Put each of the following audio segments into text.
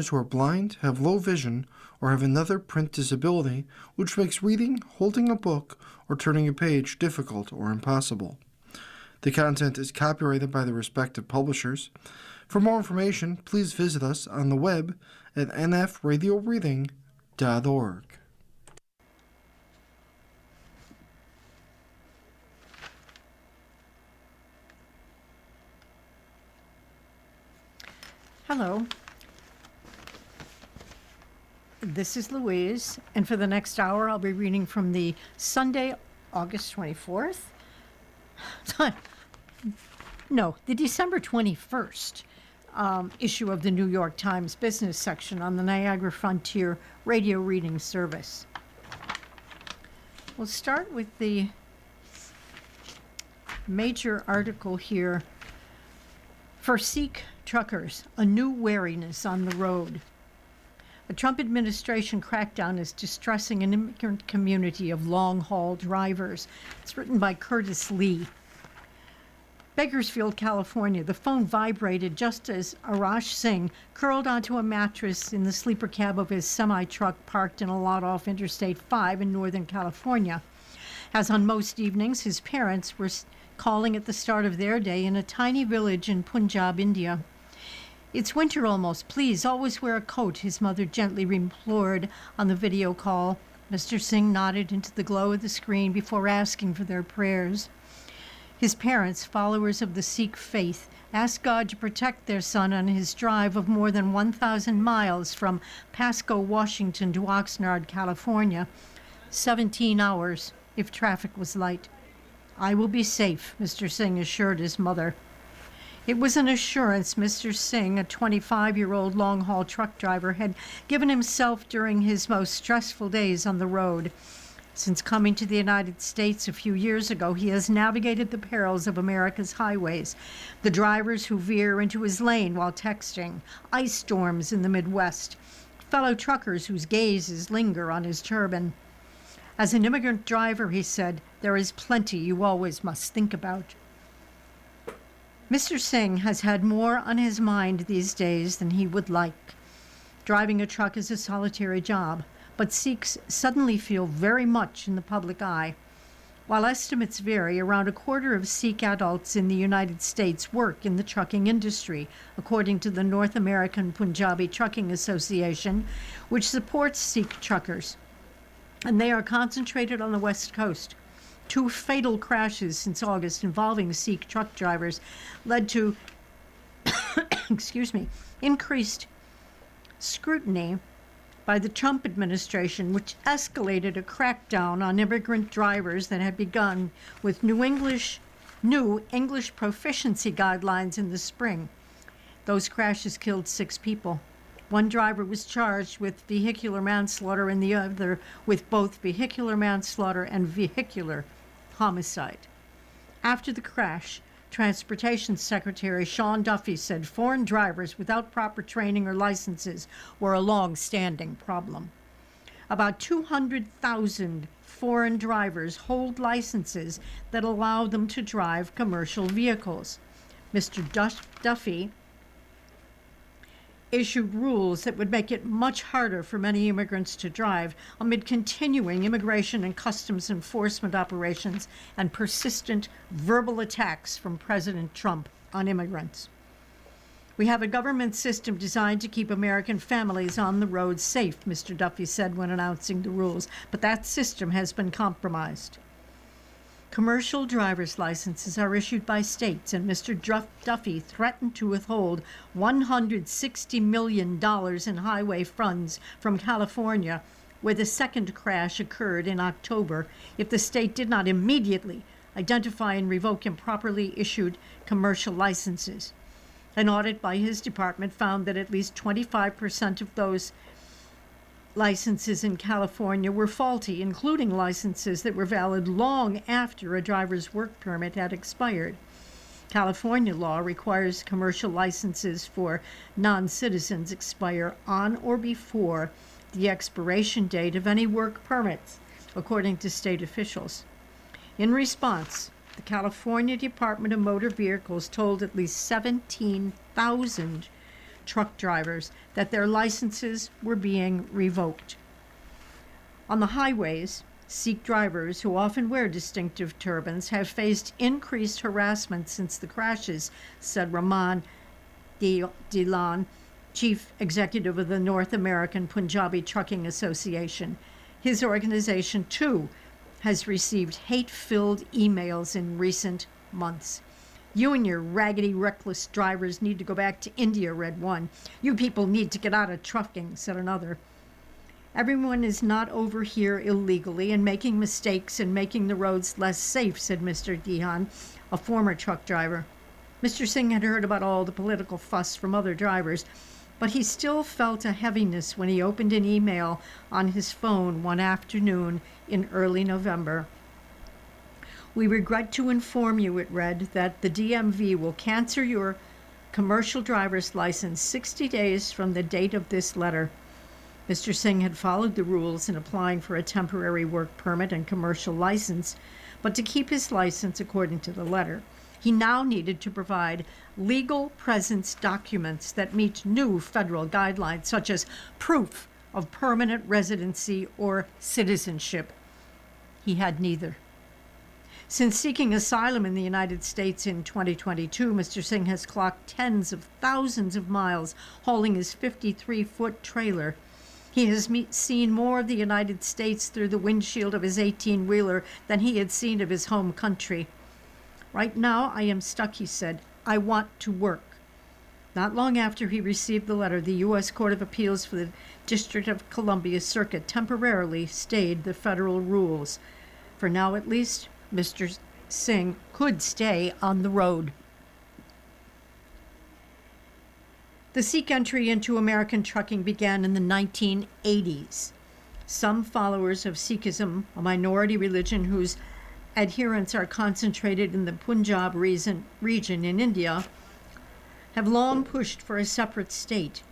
who are blind, have low vision, or have another print disability which makes reading, holding a book, or turning a page difficult or impossible. The content is copyrighted by the respective publishers. For more information, please visit us on the web at nfradioreading.org. Hello. This is Louise, and for the next hour I'll be reading from the Sunday, August 24th? No, the December 21st issue of the New York Times business section on the Niagara Frontier radio reading service. We'll start with the major article here. For Sikh truckers, a new wariness on the road. The Trump administration crackdown is distressing an immigrant community of long-haul drivers. It's written by Curtis Lee. Bakersfield, California. The phone vibrated just as Arash Singh curled onto a mattress in the sleeper cab of his semi-truck parked in a lot off Interstate 5 in Northern California. As on most evenings, his parents were calling at the start of their day in a tiny village in Punjab, India. "It's winter almost. Please, always wear a coat," his mother gently implored on the video call. Mr. Singh nodded into the glow of the screen before asking for their prayers. His parents, followers of the Sikh faith, asked God to protect their son on his drive of more than 1,000 miles from Pasco, Washington to Oxnard, California, 17 hours if traffic was light. "I will be safe," Mr. Singh assured his mother. It was an assurance Mr. Singh, a 25-year-old long-haul truck driver, had given himself during his most stressful days on the road. Since coming to the United States a few years ago, he has navigated the perils of America's highways, the drivers who veer into his lane while texting, ice storms in the Midwest, fellow truckers whose gazes linger on his turban. "As an immigrant driver," he said, "there is plenty you always must think about." Mr. Singh has had more on his mind these days than he would like. Driving a truck is a solitary job, but Sikhs suddenly feel very much in the public eye. While estimates vary, around a quarter of Sikh adults in the United States work in the trucking industry, according to the North American Punjabi Trucking Association, which supports Sikh truckers. And they are concentrated on the West Coast. 2 fatal crashes since August involving Sikh truck drivers led to increased scrutiny by the Trump administration, which escalated a crackdown on immigrant drivers that had begun with new English proficiency guidelines in the spring. Those crashes killed 6 people. One driver was charged with vehicular manslaughter and the other with both vehicular manslaughter and vehicular homicide. After the crash, Transportation Secretary Sean Duffy said foreign drivers without proper training or licenses were a long-standing problem. About 200,000 foreign drivers hold licenses that allow them to drive commercial vehicles. Mr. Duffy issued rules that would make it much harder for many immigrants to drive amid continuing immigration and customs enforcement operations and persistent verbal attacks from President Trump on immigrants. "We have a government system designed to keep American families on the road safe," Mr. Duffy said when announcing the rules, but that system has been compromised. Commercial driver's licenses are issued by states, and Mr. Duffy threatened to withhold $160 million in highway funds from California, where the second crash occurred in October, if the state did not immediately identify and revoke improperly issued commercial licenses. An audit by his department found that at least 25% of those licenses in California were faulty, including licenses that were valid long after a driver's work permit had expired. California law requires commercial licenses for non-citizens expire on or before the expiration date of any work permits, according to state officials. In response, the California Department of Motor Vehicles told at least 17,000 truck drivers that their licenses were being revoked. On the highways, Sikh drivers, who often wear distinctive turbans, have faced increased harassment since the crashes, said Raman Dhillon, chief executive of the North American Punjabi Trucking Association. His organization, too, has received hate-filled emails in recent months. You and your raggedy, reckless drivers need to go back to India, read one. You people need to get out of trucking, said another. Everyone is not over here illegally and making mistakes and making the roads less safe, said Mr. Dhillon, a former truck driver. Mr. Singh had heard about all the political fuss from other drivers, but he still felt a heaviness when he opened an email on his phone one afternoon in early November. We regret to inform you, it read, that the DMV will cancel your commercial driver's license 60 days from the date of this letter. Mr. Singh had followed the rules in applying for a temporary work permit and commercial license, but to keep his license according to the letter, he now needed to provide legal presence documents that meet new federal guidelines, such as proof of permanent residency or citizenship. He had neither. Since seeking asylum in the United States in 2022, Mr. Singh has clocked tens of thousands of miles hauling his 53-foot trailer. He has seen more of the United States through the windshield of his 18-wheeler than he had seen of his home country. Right now, I am stuck, he said. I want to work. Not long after he received the letter, the U.S. Court of Appeals for the District of Columbia Circuit temporarily stayed the federal rules. For now, at least, Mr. Singh could stay on the road. The Sikh entry into American trucking began in the 1980s. Some followers of Sikhism, a minority religion whose adherents are concentrated in the Punjab region in India, have long pushed for a separate state.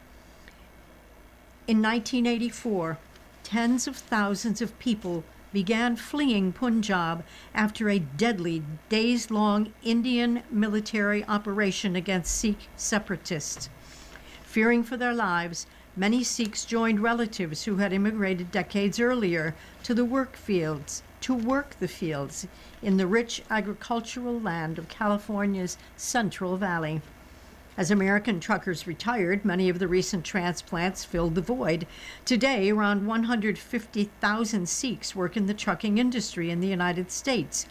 In 1984, tens of thousands of people began fleeing Punjab after a deadly, days-long Indian military operation against Sikh separatists. Fearing for their lives, many Sikhs joined relatives who had immigrated decades earlier to work the fields in the rich agricultural land of California's Central Valley. As American truckers retired, many of the recent transplants filled the void. Today, around 150,000 Sikhs work in the trucking industry in the United States.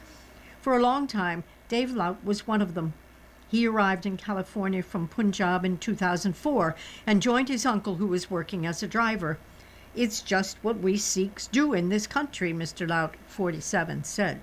For a long time, Dave Laut was one of them. He arrived in California from Punjab in 2004 and joined his uncle, who was working as a driver. It's just what we Sikhs do in this country, Mr. Laut, 47, said.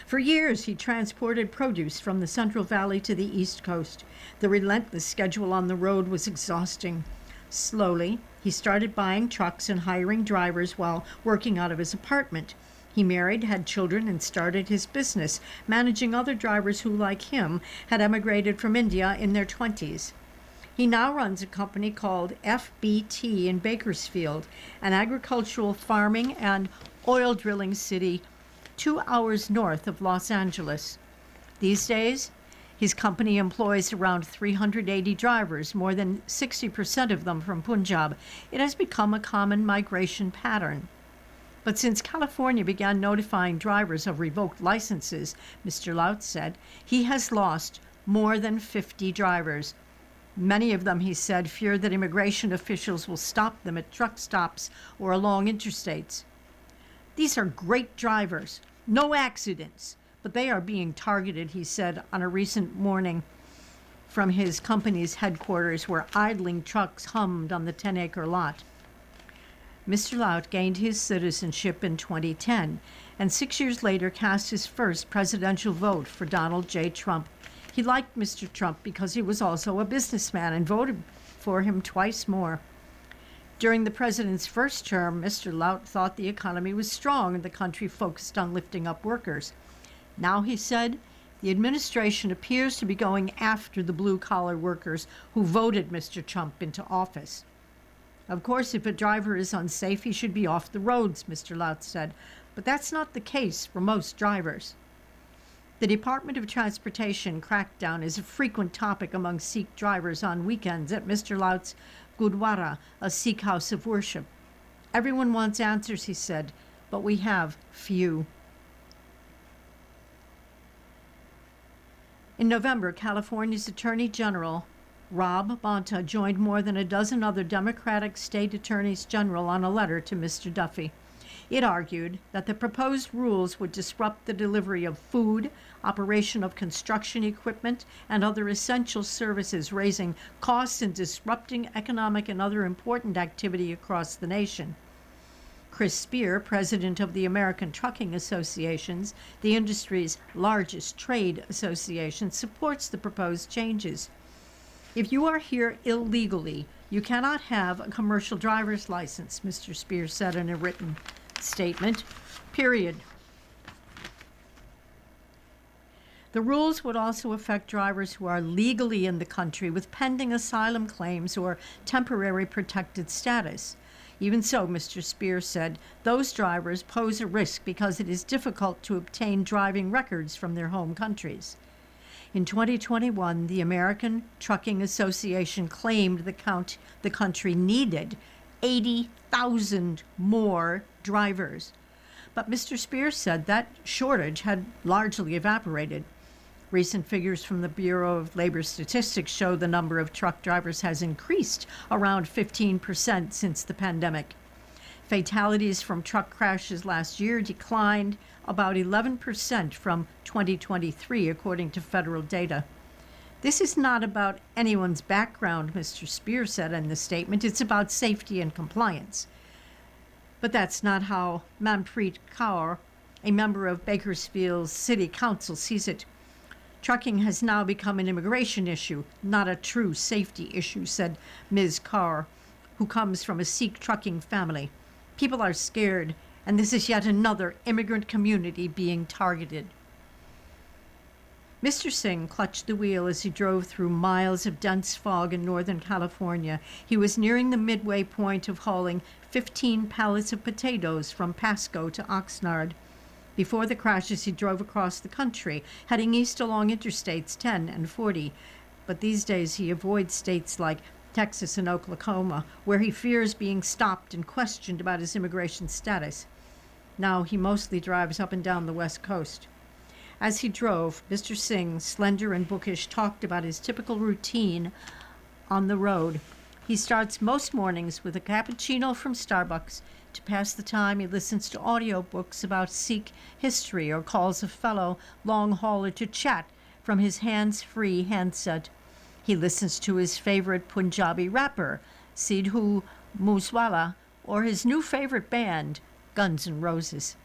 For years, he transported produce from the Central Valley to the East Coast. The relentless schedule on the road was exhausting. Slowly, he started buying trucks and hiring drivers while working out of his apartment. He married, had children, and started his business, managing other drivers who, like him, had emigrated from India in their 20s. He now runs a company called FBT in Bakersfield, an agricultural farming and oil drilling city 2 hours north of Los Angeles. These days, his company employs around 380 drivers, more than 60% of them from Punjab. It has become a common migration pattern. But since California began notifying drivers of revoked licenses, Mr. Laut said, he has lost more than 50 drivers. Many of them, he said, fear that immigration officials will stop them at truck stops or along interstates. These are great drivers, no accidents, but they are being targeted, he said on a recent morning from his company's headquarters where idling trucks hummed on the 10-acre lot. Mr. Laut gained his citizenship in 2010 and 6 years later cast his first presidential vote for Donald J. Trump. He liked Mr. Trump because he was also a businessman and voted for him twice more. During the president's first term, Mr. Laut thought the economy was strong and the country focused on lifting up workers. Now, he said, the administration appears to be going after the blue-collar workers who voted Mr. Trump into office. Of course, if a driver is unsafe, he should be off the roads, Mr. Laut said, but that's not the case for most drivers. The Department of Transportation crackdown is a frequent topic among Sikh drivers on weekends at Mr. Laut's Gurdwara, a Sikh house of worship. Everyone wants answers, he said, but we have few. In November, California's Attorney General Rob Bonta joined more than a dozen other Democratic state attorneys general on a letter to Mr. Duffy. It argued that the proposed rules would disrupt the delivery of food, operation of construction equipment, and other essential services, raising costs and disrupting economic and other important activity across the nation. Chris Spear, president of the American Trucking Associations, the industry's largest trade association, supports the proposed changes. If you are here illegally, you cannot have a commercial driver's license, Mr. Spear said in a written statement, period. The rules would also affect drivers who are legally in the country with pending asylum claims or temporary protected status. Even so, Mr. Spear said, those drivers pose a risk because it is difficult to obtain driving records from their home countries. In 2021, the American Trucking Association claimed the country needed 80,000 more drivers. But Mr. Spear said that shortage had largely evaporated. Recent figures from the Bureau of Labor Statistics show the number of truck drivers has increased around 15% since the pandemic. Fatalities from truck crashes last year declined about 11% from 2023, according to federal data. This is not about anyone's background, Mr. Spear said in the statement. It's about safety and compliance. But that's not how Manpreet Kaur, a member of Bakersfield's City Council, sees it. Trucking has now become an immigration issue, not a true safety issue, said Ms. Kaur, who comes from a Sikh trucking family. People are scared, and this is yet another immigrant community being targeted. Mr. Singh clutched the wheel as he drove through miles of dense fog in Northern California. He was nearing the midway point of hauling 15 pallets of potatoes from Pasco to Oxnard. Before the crashes, he drove across the country, heading east along Interstates 10 and 40. But these days, he avoids states like Texas and Oklahoma, where he fears being stopped and questioned about his immigration status. Now he mostly drives up and down the West Coast. As he drove, Mr. Singh, slender and bookish, talked about his typical routine on the road. He starts most mornings with a cappuccino from Starbucks. To pass the time, he listens to audiobooks about Sikh history or calls a fellow long hauler to chat from his hands-free handset. He listens to his favorite Punjabi rapper, Sidhu Moosewala, or his new favorite band, Guns N' Roses.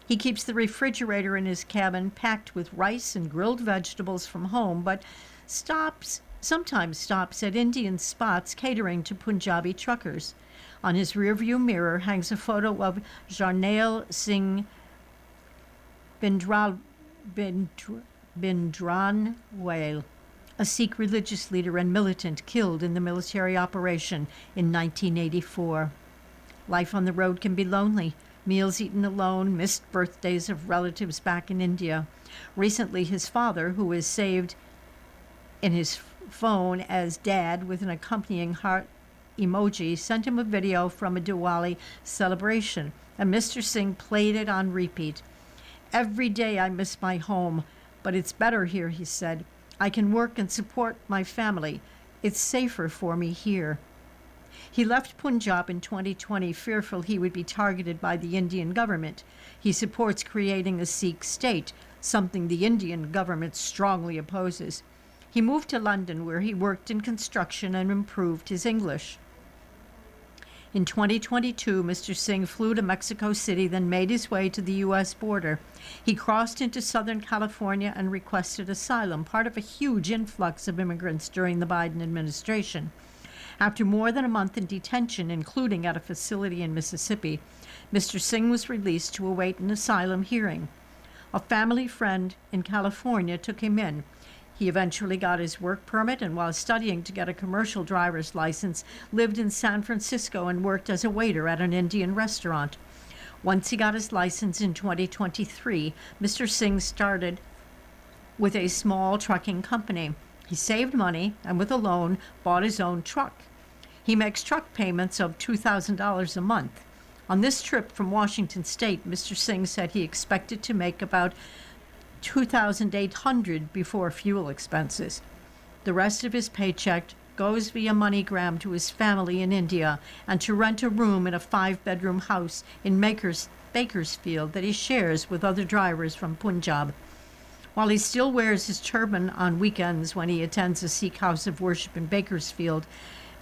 He keeps the refrigerator in his cabin packed with rice and grilled vegetables from home, but sometimes stops at Indian spots catering to Punjabi truckers. On his rearview mirror hangs a photo of Jarnail Singh Bhindranwale, a Sikh religious leader and militant killed in the military operation in 1984. Life on the road can be lonely. Meals eaten alone, missed birthdays of relatives back in India. Recently, his father, who is saved in his phone as Dad with an accompanying heart emoji, sent him a video from a Diwali celebration, and Mr. Singh played it on repeat. Every day I miss my home, but it's better here, he said. I can work and support my family. It's safer for me here. He left Punjab in 2020, fearful he would be targeted by the Indian government. He supports creating a Sikh state, something the Indian government strongly opposes. He moved to London, where he worked in construction and improved his English. In 2022, Mr. Singh flew to Mexico City, then made his way to the U.S. border. He crossed into Southern California and requested asylum, part of a huge influx of immigrants during the Biden administration. After more than a month in detention, including at a facility in Mississippi, Mr. Singh was released to await an asylum hearing. A family friend in California took him in. He eventually got his work permit and, while studying to get a commercial driver's license, lived in San Francisco and worked as a waiter at an Indian restaurant. Once he got his license in 2023, Mr. Singh started with a small trucking company. He saved money and, with a loan, bought his own truck. He makes truck payments of $2,000 a month. On this trip from Washington State, Mr. Singh said he expected to make about $2,800 before fuel expenses. The rest of his paycheck goes via MoneyGram to his family in India and to rent a room in a 5-bedroom house in Bakersfield that he shares with other drivers from Punjab. While he still wears his turban on weekends when he attends a Sikh house of worship in Bakersfield,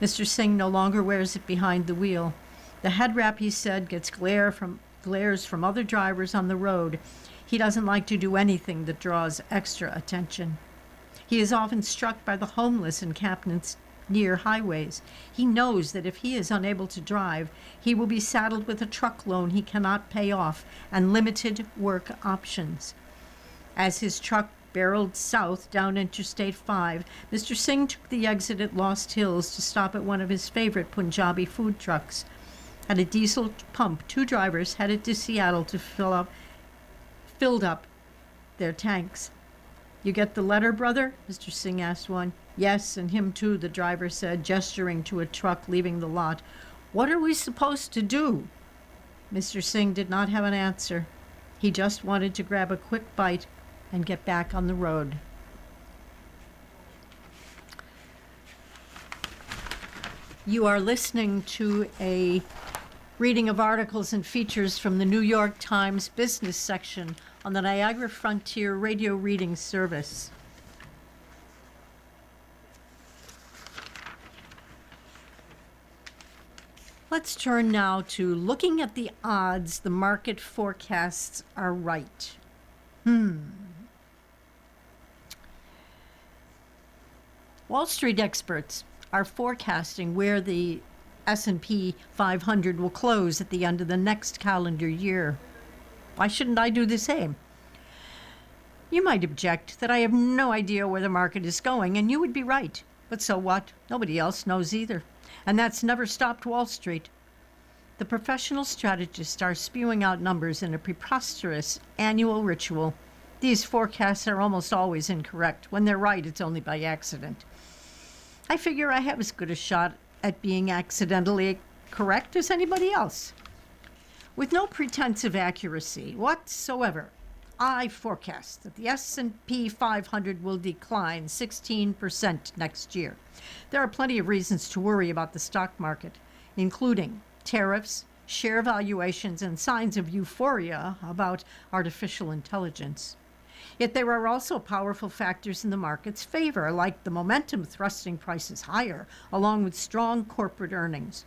Mr. Singh no longer wears it behind the wheel. The head wrap, he said, gets glares from other drivers on the road. He doesn't like to do anything that draws extra attention. He is often struck by the homeless encampments near highways. He knows that if he is unable to drive, he will be saddled with a truck loan he cannot pay off and limited work options. As his truck barreled south down Interstate 5, Mr. Singh took the exit at Lost Hills to stop at one of his favorite Punjabi food trucks. At a diesel pump, 2 drivers headed to Seattle to filled up their tanks. "You get the letter, brother?" Mr. Singh asked one. "Yes, and him too," the driver said, gesturing to a truck leaving the lot. "What are we supposed to do?" Mr. Singh did not have an answer. He just wanted to grab a quick bite and get back on the road. You are listening to a reading of articles and features from the New York Times business section on the Niagara Frontier Radio Reading Service. Let's turn now to looking at the odds the market forecasts are right. Wall Street experts are forecasting where the S&P 500 will close at the end of the next calendar year. Why shouldn't I do the same? You might object that I have no idea where the market is going, and you would be right. But so what? Nobody else knows either. And that's never stopped Wall Street. The professional strategists are spewing out numbers in a preposterous annual ritual. These forecasts are almost always incorrect. When they're right, it's only by accident. I figure I have as good a shot at being accidentally correct as anybody else. With no pretense of accuracy whatsoever, I forecast that the S&P 500 will decline 16% next year. There are plenty of reasons to worry about the stock market, including tariffs, share valuations, and signs of euphoria about artificial intelligence. Yet there are also powerful factors in the market's favor, like the momentum thrusting prices higher, along with strong corporate earnings.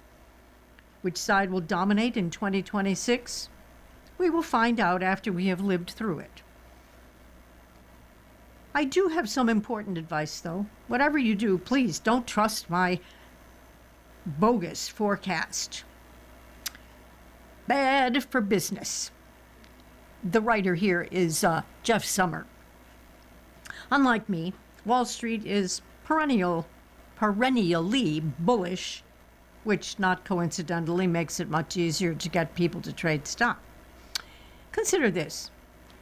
Which side will dominate in 2026? We will find out after we have lived through it. I do have some important advice, though. Whatever you do, please don't trust my bogus forecast. Bad for business. The writer here is Jeff Sommer. Unlike me, Wall Street is perennially bullish, which not coincidentally makes it much easier to get people to trade stock. Consider this.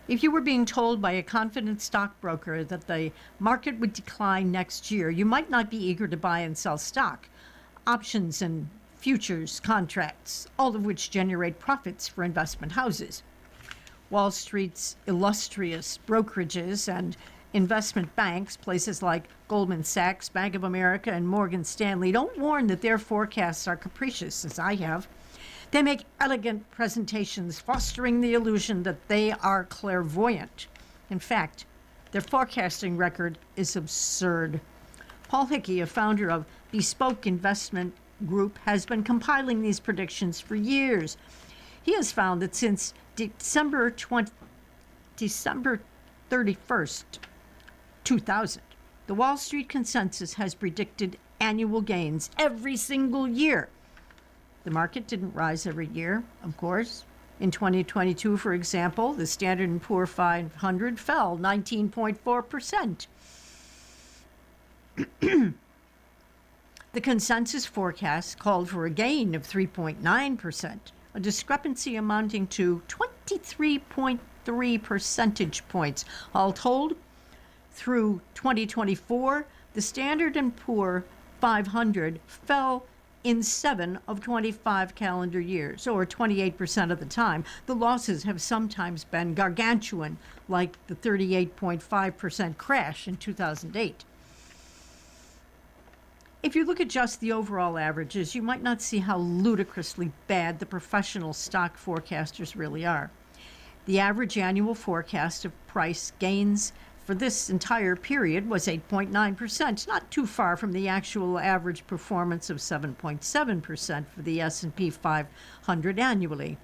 If you were being told by a confident stockbroker that the market would decline next year, you might not be eager to buy and sell stock, options and futures contracts, all of which generate profits for investment houses. Wall Street's illustrious brokerages and investment banks, places like Goldman Sachs, Bank of America, and Morgan Stanley, don't warn that their forecasts are capricious, as I have. They make elegant presentations, fostering the illusion that they are clairvoyant. In fact, their forecasting record is absurd. Paul Hickey, a founder of Bespoke Investment Group, has been compiling these predictions for years. He has found that since December 31st, 2000, the Wall Street consensus has predicted annual gains every single year. The market didn't rise every year, of course. In 2022, for example, the Standard & Poor's 500 fell 19.4%. The consensus forecast called for a gain of 3.9%, a discrepancy amounting to 23.3 percentage points. All told, Through 2024, the Standard & Poor 500 fell in 7 of 25 calendar years, or 28% of the time. The losses have sometimes been gargantuan, like the 38.5% crash in 2008. If you look at just the overall averages, you might not see how ludicrously bad the professional stock forecasters really are. The average annual forecast of price gains for this entire period was 8.9%, not too far from the actual average performance of 7.7% for the S&P 500 annually.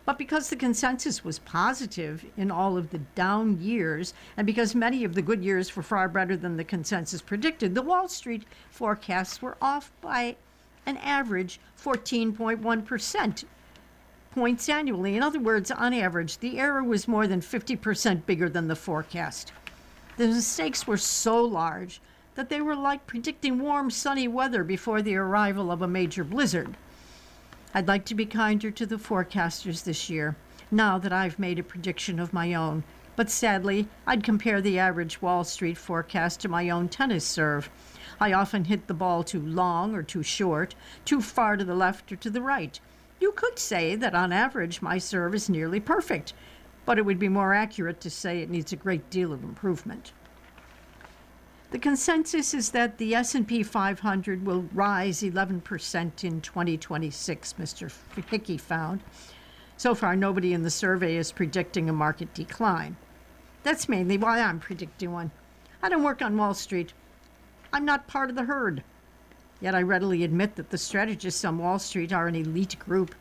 But because the consensus was positive in all of the down years, and because many of the good years were far better than the consensus predicted, the Wall Street forecasts were off by an average 14.1% points annually. In other words, on average, the error was more than 50% bigger than the forecast. The mistakes were so large that they were like predicting warm, sunny weather before the arrival of a major blizzard. I'd like to be kinder to the forecasters this year, now that I've made a prediction of my own. But sadly, I'd compare the average Wall Street forecast to my own tennis serve. I often hit the ball too long or too short, too far to the left or to the right. You could say that on average my serve is nearly perfect, but it would be more accurate to say it needs a great deal of improvement. The consensus is that the S&P 500 will rise 11% in 2026, Mr. Hickey found. So far, nobody in the survey is predicting a market decline. That's mainly why I'm predicting one. I don't work on Wall Street. I'm not part of the herd. Yet I readily admit that the strategists on Wall Street are an elite group.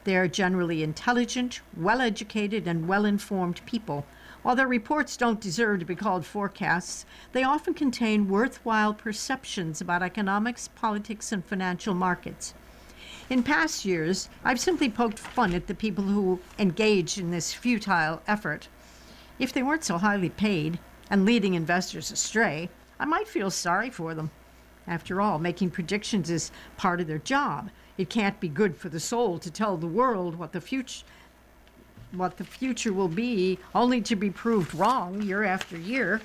They are generally intelligent, well-educated, and well-informed people. While their reports don't deserve to be called forecasts, they often contain worthwhile perceptions about economics, politics, and financial markets. In past years, I've simply poked fun at the people who engage in this futile effort. If they weren't so highly paid and leading investors astray, I might feel sorry for them. After all, making predictions is part of their job. It can't be good for the soul to tell the world what the future will be, only to be proved wrong year after year.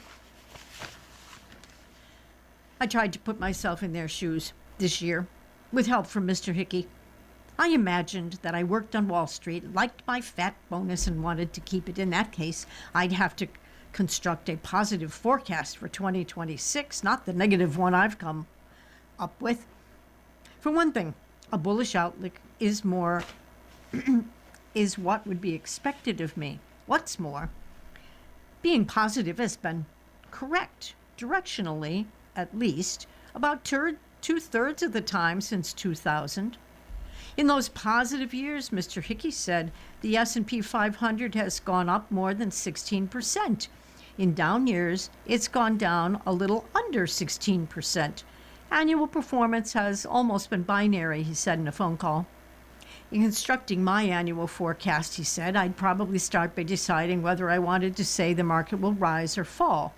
I tried to put myself in their shoes this year, with help from Mr. Hickey. I imagined that I worked on Wall Street, liked my fat bonus, and wanted to keep it. In that case, I'd have to construct a positive forecast for 2026, not the negative one I've come up with. For one thing, a bullish outlook is what would be expected of me. What's more, being positive has been correct, directionally at least, about two-thirds of the time since 2000. In those positive years, Mr. Hickey said, the S&P 500 has gone up more than 16%. In down years, it's gone down a little under 16%. Annual performance has almost been binary, he said in a phone call. In constructing my annual forecast, he said, I'd probably start by deciding whether I wanted to say the market will rise or fall.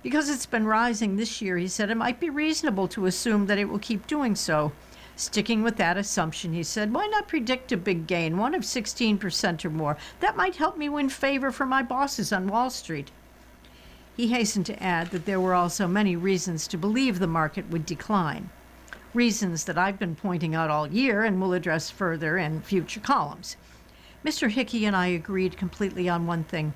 Because it's been rising this year, he said, it might be reasonable to assume that it will keep doing so. Sticking with that assumption, he said, why not predict a big gain, one of 16% or more? That might help me win favor from my bosses on Wall Street. He hastened to add that there were also many reasons to believe the market would decline. Reasons that I've been pointing out all year and will address further in future columns. Mr. Hickey and I agreed completely on one thing.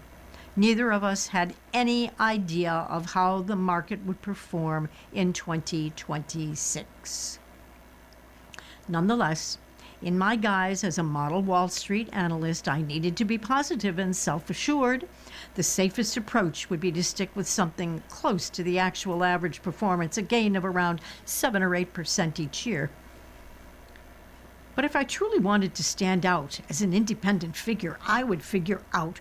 Neither of us had any idea of how the market would perform in 2026. Nonetheless, in my guise as a model Wall Street analyst, I needed to be positive and self-assured. The safest approach would be to stick with something close to the actual average performance, a gain of around 7 or 8% each year. But if I truly wanted to stand out as an independent figure, I would figure out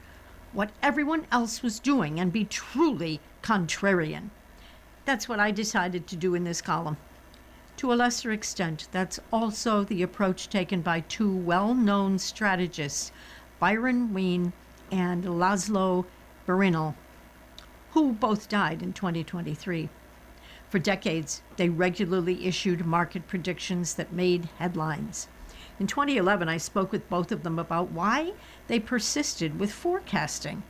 what everyone else was doing and be truly contrarian. That's what I decided to do in this column. To a lesser extent, that's also the approach taken by two well-known strategists, Byron Wien and Laszlo Barinal, who both died in 2023. For decades, they regularly issued market predictions that made headlines. In 2011, I spoke with both of them about why they persisted with forecasting.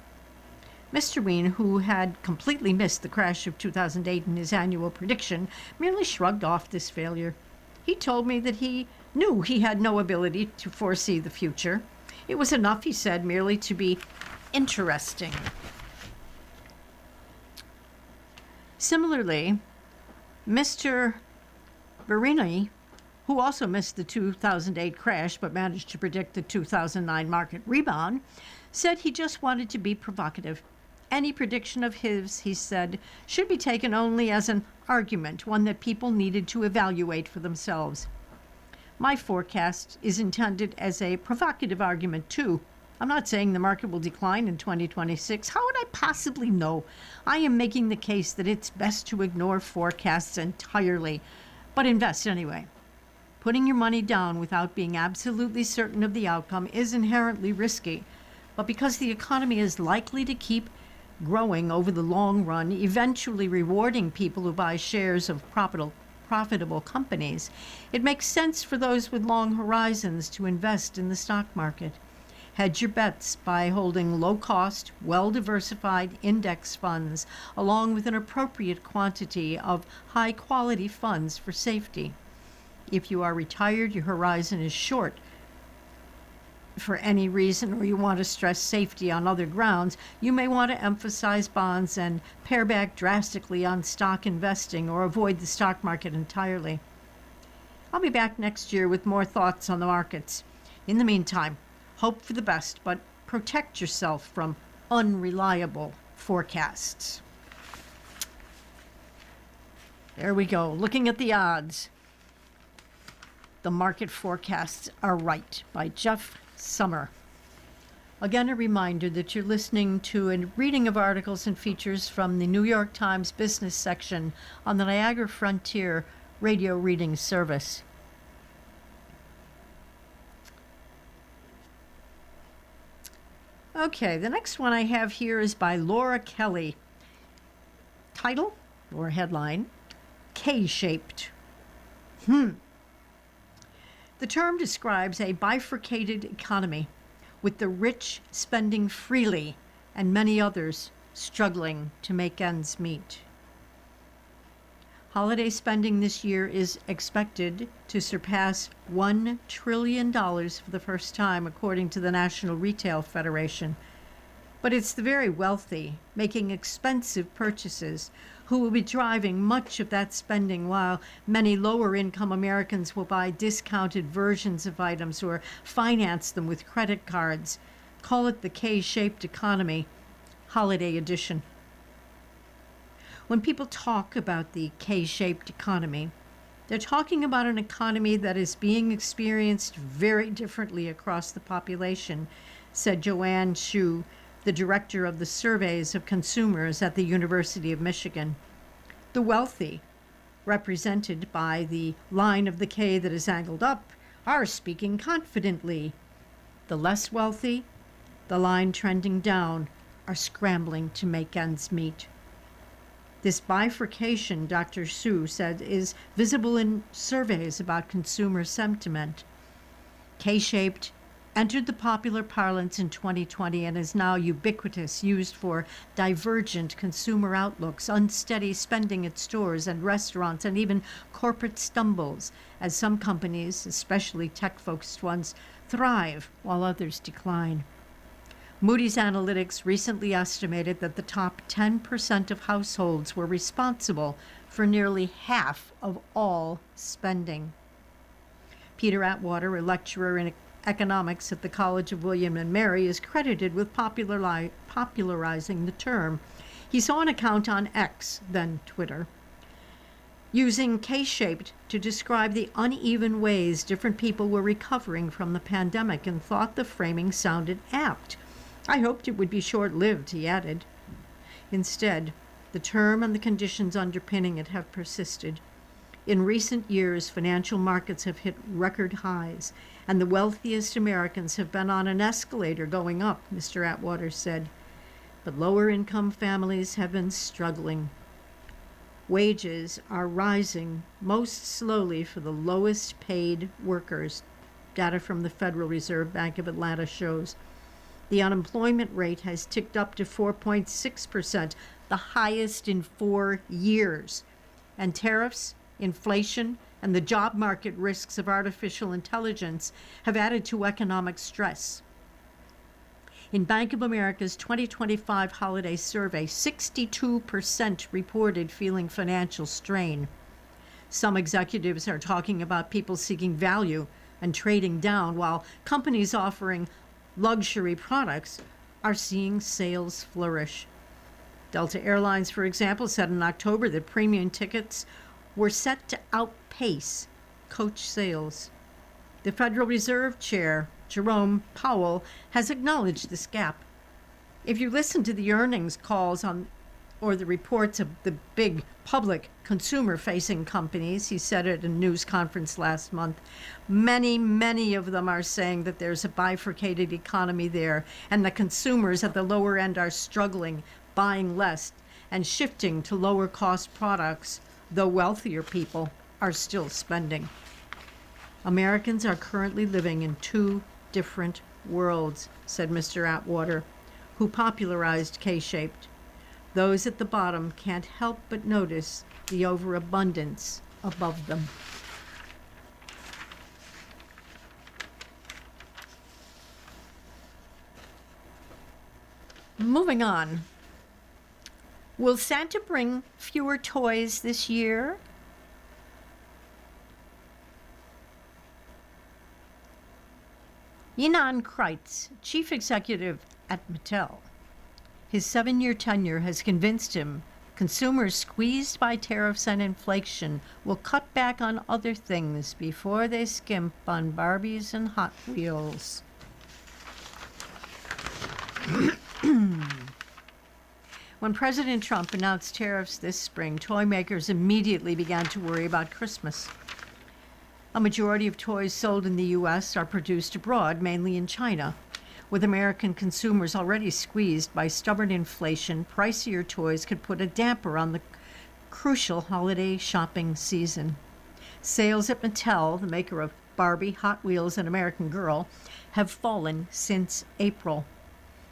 Mr. Wien, who had completely missed the crash of 2008 in his annual prediction, merely shrugged off this failure. He told me that he knew he had no ability to foresee the future. It was enough, he said, merely to be interesting. Similarly, Mr. Verini, who also missed the 2008 crash but managed to predict the 2009 market rebound, said he just wanted to be provocative. Any prediction of his, he said, should be taken only as an argument, one that people needed to evaluate for themselves. My forecast is intended as a provocative argument, too. I'm not saying the market will decline in 2026. How would I possibly know? I am making the case that it's best to ignore forecasts entirely, but invest anyway. Putting your money down without being absolutely certain of the outcome is inherently risky, but because the economy is likely to keep growing over the long run, eventually rewarding people who buy shares of profitable companies, it makes sense for those with long horizons to invest in the stock market. Hedge your bets by holding low-cost, well-diversified index funds, along with an appropriate quantity of high-quality funds for safety. If you are retired, your horizon is short for any reason, or you want to stress safety on other grounds, you may want to emphasize bonds and pare back drastically on stock investing or avoid the stock market entirely. I'll be back next year with more thoughts on the markets. In the meantime, hope for the best, but protect yourself from unreliable forecasts. There we go. Looking at the odds. The Market Forecasts Are Right by Jeff Summer. Again, a reminder that you're listening to a reading of articles and features from the New York Times business section on the Niagara Frontier radio reading service. Okay, the next one I have here is by Laura Kelly. Title or headline, K-shaped. The term describes a bifurcated economy, with the rich spending freely and many others struggling to make ends meet. Holiday spending this year is expected to surpass $1 trillion for the first time, according to the National Retail Federation. But it's the very wealthy making expensive purchases who will be driving much of that spending, while many lower-income Americans will buy discounted versions of items or finance them with credit cards. Call it the K-shaped economy, holiday edition. When people talk about the K-shaped economy, they're talking about an economy that is being experienced very differently across the population, said Joanne Shu, the director of the surveys of consumers at the University of Michigan. The wealthy, represented by the line of the K that is angled up, are speaking confidently. The less wealthy, the line trending down, are scrambling to make ends meet. This bifurcation, Dr. Su said, is visible in surveys about consumer sentiment. K-shaped entered the popular parlance in 2020 and is now ubiquitous, used for divergent consumer outlooks, unsteady spending at stores and restaurants, and even corporate stumbles, as some companies, especially tech-focused ones, thrive while others decline. Moody's Analytics recently estimated that the top 10% of households were responsible for nearly half of all spending. Peter Atwater, a lecturer in economics at the College of William and Mary, is credited with popularizing the term. He saw an account on X, then Twitter, using K-shaped to describe the uneven ways different people were recovering from the pandemic, and thought the framing sounded apt. I hoped it would be short-lived, he added. Instead, the term and the conditions underpinning it have persisted. In recent years, financial markets have hit record highs, and the wealthiest Americans have been on an escalator going up, Mr. Atwater said. But lower-income families have been struggling. Wages are rising most slowly for the lowest-paid workers, data from the Federal Reserve Bank of Atlanta shows. The unemployment rate has ticked up to 4.6%, the highest in 4 years. And tariffs, inflation, and the job market risks of artificial intelligence have added to economic stress. In Bank of America's 2025 holiday survey, 62% reported feeling financial strain. Some executives are talking about people seeking value and trading down, while companies offering luxury products are seeing sales flourish. Delta Airlines, for example, said in October that premium tickets were set to outpace coach sales. The Federal Reserve Chair, Jerome Powell, has acknowledged this gap. If you listen to the earnings calls or the reports of the big public consumer-facing companies, he said at a news conference last month, many of them are saying that there's a bifurcated economy there, and the consumers at the lower end are struggling, buying less, and shifting to lower-cost products, though wealthier people are still spending. Americans are currently living in two different worlds, said Mr. Atwater, who popularized K-shaped. Those at the bottom can't help but notice the overabundance above them. Moving on. Will Santa bring fewer toys this year? Ynon Kreiz, chief executive at Mattel. His 7-year tenure has convinced him consumers squeezed by tariffs and inflation will cut back on other things before they skimp on Barbies and Hot Wheels. When President Trump announced tariffs this spring, toy makers immediately began to worry about Christmas. A majority of toys sold in the U.S. are produced abroad, mainly in China. With American consumers already squeezed by stubborn inflation, pricier toys could put a damper on the crucial holiday shopping season. Sales at Mattel, the maker of Barbie, Hot Wheels, and American Girl, have fallen since April.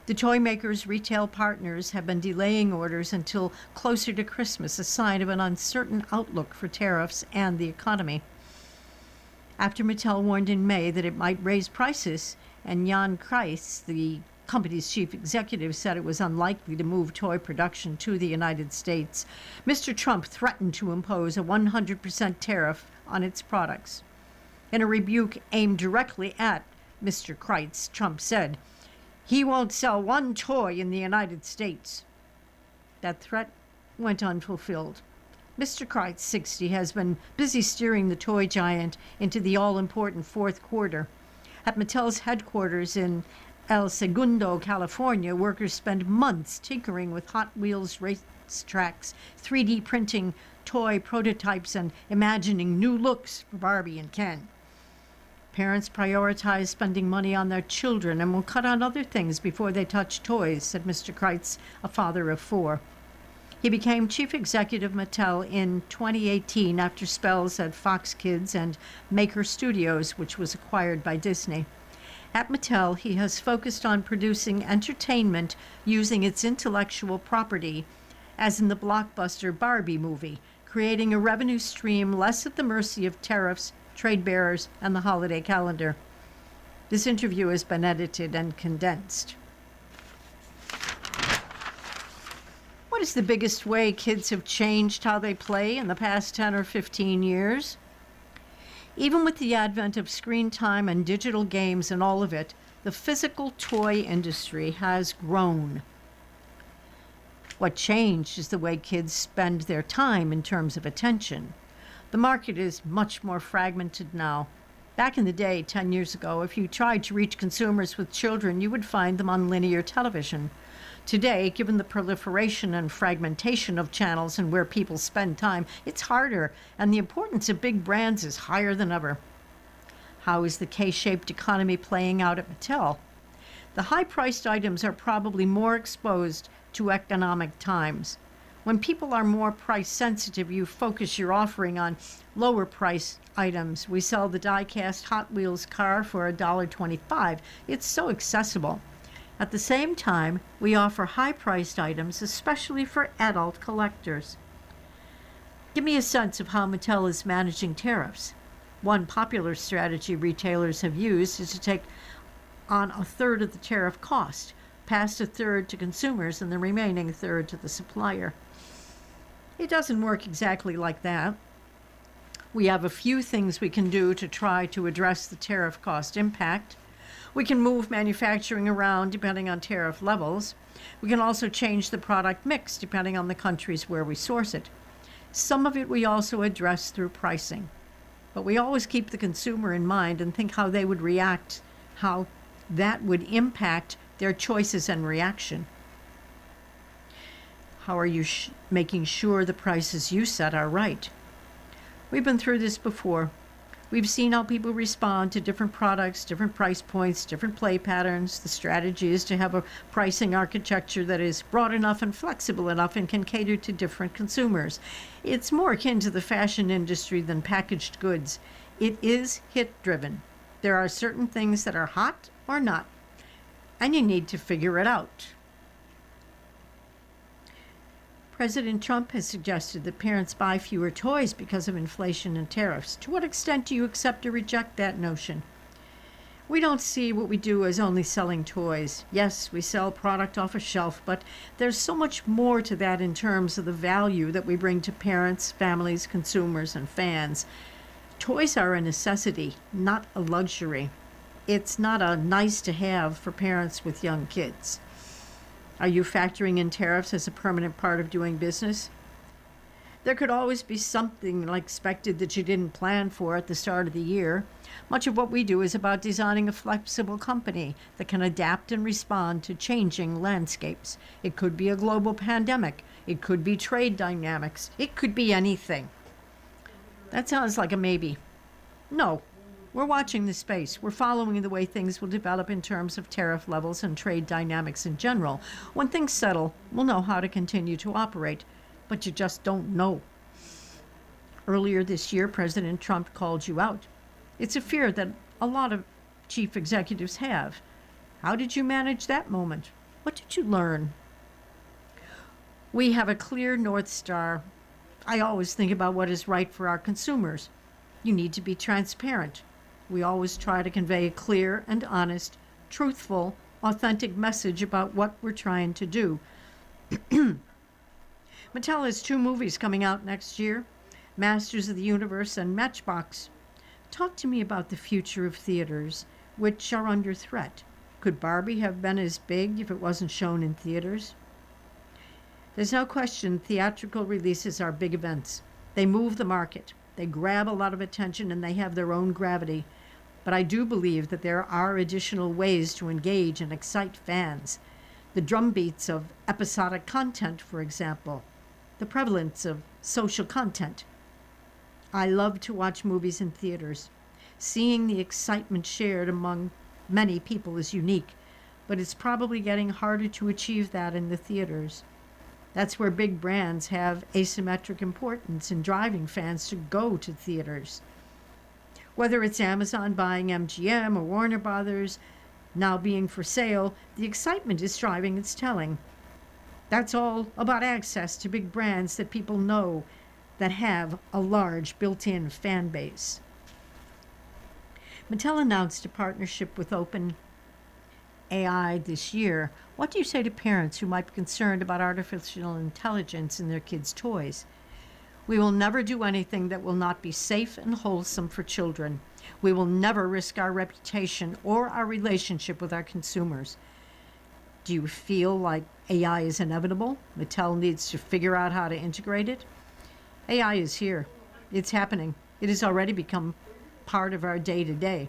The toy makers' retail partners have been delaying orders until closer to Christmas, a sign of an uncertain outlook for tariffs and the economy. After Mattel warned in May that it might raise prices, and Ynon Kreiz, the company's chief executive, said it was unlikely to move toy production to the United States, Mr. Trump threatened to impose a 100% tariff on its products. In a rebuke aimed directly at Mr. Kreiz, Trump said, "He won't sell one toy in the United States." That threat went unfulfilled. Mr. Kreiz, 60, has been busy steering the toy giant into the all-important fourth quarter. At Mattel's headquarters in El Segundo, California, workers spend months tinkering with Hot Wheels racetracks, 3D printing toy prototypes, and imagining new looks for Barbie and Ken. Parents prioritize spending money on their children and will cut on other things before they touch toys, said Mr. Kreiz, a father of 4. He became chief executive of Mattel in 2018 after spells at Fox Kids and Maker Studios, which was acquired by Disney. At Mattel, he has focused on producing entertainment using its intellectual property, as in the blockbuster Barbie movie, creating a revenue stream less at the mercy of tariffs, trade barriers, and the holiday calendar. This interview has been edited and condensed. What is the biggest way kids have changed how they play in the past 10 or 15 years? Even with the advent of screen time and digital games and all of it, the physical toy industry has grown. What changed is the way kids spend their time in terms of attention. The market is much more fragmented now. Back in the day, 10 years ago, if you tried to reach consumers with children, you would find them on linear television. Today, given the proliferation and fragmentation of channels and where people spend time, it's harder, and the importance of big brands is higher than ever. How is the K-shaped economy playing out at Mattel? The high-priced items are probably more exposed to economic times. When people are more price sensitive, you focus your offering on lower price items. We sell the die-cast Hot Wheels car for $1.25. It's so accessible. At the same time, we offer high-priced items, especially for adult collectors. Give me a sense of how Mattel is managing tariffs. One popular strategy retailers have used is to take on a third of the tariff cost, pass a third to consumers, and the remaining third to the supplier. It doesn't work exactly like that. We have a few things we can do to try to address the tariff cost impact. We can move manufacturing around depending on tariff levels. We can also change the product mix depending on the countries where we source it. Some of it we also address through pricing. But we always keep the consumer in mind and think how they would react, how that would impact their choices and reaction. How are you making sure the prices you set are right? We've been through this before. We've seen how people respond to different products, different price points, different play patterns. The strategy is to have a pricing architecture that is broad enough and flexible enough and can cater to different consumers. It's more akin to the fashion industry than packaged goods. It is hit-driven. There are certain things that are hot or not, and you need to figure it out. President Trump has suggested that parents buy fewer toys because of inflation and tariffs. To what extent do you accept or reject that notion? We don't see what we do as only selling toys. Yes, we sell product off a shelf, but there's so much more to that in terms of the value that we bring to parents, families, consumers, and fans. Toys are a necessity, not a luxury. It's not a nice to have for parents with young kids. Are you factoring in tariffs as a permanent part of doing business? There could always be something unexpected that you didn't plan for at the start of the year. Much of what we do is about designing a flexible company that can adapt and respond to changing landscapes. It could be a global pandemic. It could be trade dynamics. It could be anything. That sounds like a maybe. No. We're watching the space. We're following the way things will develop in terms of tariff levels and trade dynamics in general. When things settle, we'll know how to continue to operate. But you just don't know. Earlier this year, President Trump called you out. It's a fear that a lot of chief executives have. How did you manage that moment? What did you learn? We have a clear North Star. I always think about what is right for our consumers. You need to be transparent. We always try to convey a clear and honest, truthful, authentic message about what we're trying to do. Mattel has 2 movies coming out next year, Masters of the Universe and Matchbox. Talk to me about the future of theaters, which are under threat. Could Barbie have been as big if it wasn't shown in theaters? There's no question theatrical releases are big events. They move the market. They grab a lot of attention and they have their own gravity. But I do believe that there are additional ways to engage and excite fans. The drumbeats of episodic content, for example. The prevalence of social content. I love to watch movies in theaters. Seeing the excitement shared among many people is unique, but it's probably getting harder to achieve that in the theaters. That's where big brands have asymmetric importance in driving fans to go to theaters. Whether it's Amazon buying MGM or Warner Brothers now being for sale, the excitement is driving its telling. That's all about access to big brands that people know that have a large built-in fan base. Mattel announced a partnership with OpenAI this year. What do you say to parents who might be concerned about artificial intelligence in their kids' toys? We will never do anything that will not be safe and wholesome for children. We will never risk our reputation or our relationship with our consumers. Do you feel like AI is inevitable? Mattel needs to figure out how to integrate it? AI is here. It's happening. It has already become part of our day-to-day.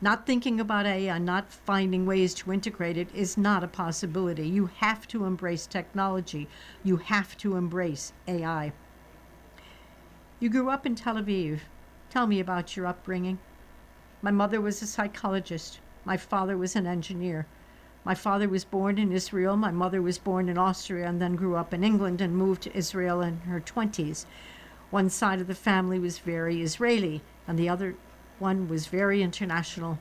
Not thinking about AI, not finding ways to integrate it is not a possibility. You have to embrace technology. You have to embrace AI. You grew up in Tel Aviv. Tell me about your upbringing. My mother was a psychologist. My father was an engineer. My father was born in Israel. My mother was born in Austria and then grew up in England and moved to Israel in her 20s. One side of the family was very Israeli, and the other one was very international.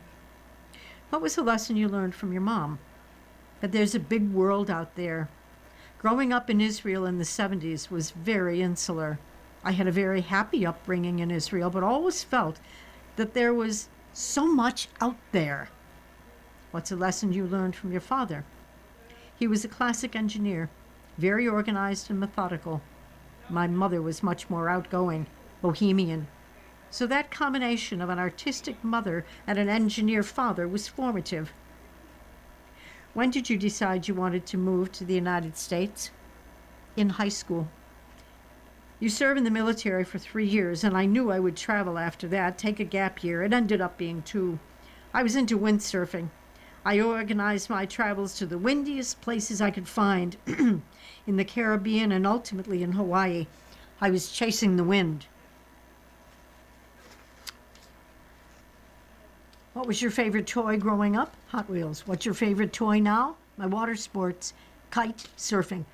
What was the lesson you learned from your mom? that there's a big world out there. Growing up in Israel in the 70s was very insular. I had a very happy upbringing in Israel, but always felt that there was so much out there. What's a lesson you learned from your father? He was a classic engineer, very organized and methodical. My mother was much more outgoing, bohemian. So that combination of an artistic mother and an engineer father was formative. When did you decide you wanted to move to the United States? In high school. You served in the military for 3 years, and I knew I would travel after that, take a gap year. It ended up being 2. I was into windsurfing. I organized my travels to the windiest places I could find in the Caribbean and ultimately in Hawaii. I was chasing the wind. What was your favorite toy growing up? Hot Wheels. What's your favorite toy now? My water sports. Kite surfing.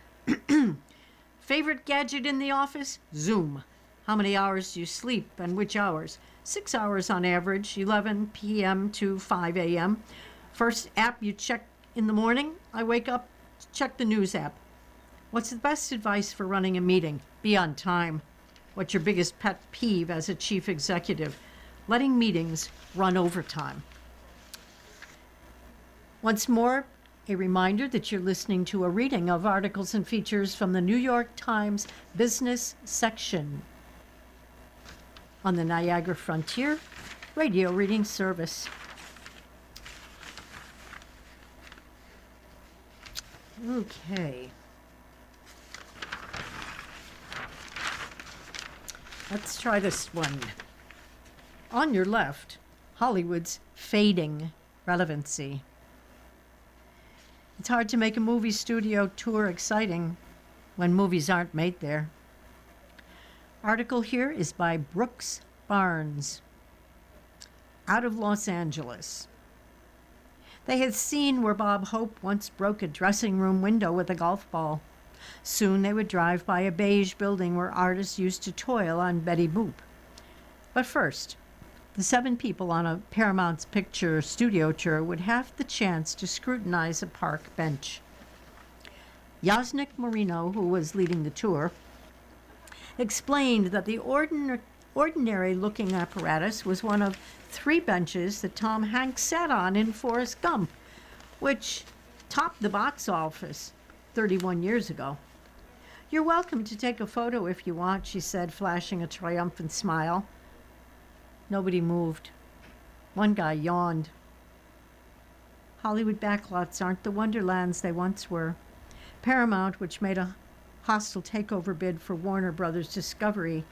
Favorite gadget in the office? Zoom. How many hours do you sleep and which hours? 6 hours on average, 11 p.m. to 5 a.m. First app you check in the morning? I wake up, check the news app. What's the best advice for running a meeting? Be on time. What's your biggest pet peeve as a chief executive? Letting meetings run overtime. Once more, a reminder that you're listening to a reading of articles and features from the New York Times business section on the Niagara Frontier Radio Reading Service. Okay. Let's try this one. On your left, Hollywood's fading relevancy. It's hard to make a movie studio tour exciting when movies aren't made there. Article here is by Brooks Barnes. Out of Los Angeles. They had seen where Bob Hope once broke a dressing room window with a golf ball. Soon they would drive by a beige building where artists used to toil on Betty Boop. But first, the 7 people on a Paramount's picture studio tour would have the chance to scrutinize a park bench. Yasnik Marino, who was leading the tour, explained that the ordinary-looking apparatus was one of 3 benches that Tom Hanks sat on in Forrest Gump, which topped the box office 31 years ago. You're welcome to take a photo if you want, she said, flashing a triumphant smile. Nobody moved. One guy yawned. Hollywood backlots aren't the wonderlands they once were. Paramount, which made a hostile takeover bid for Warner Brothers Discovery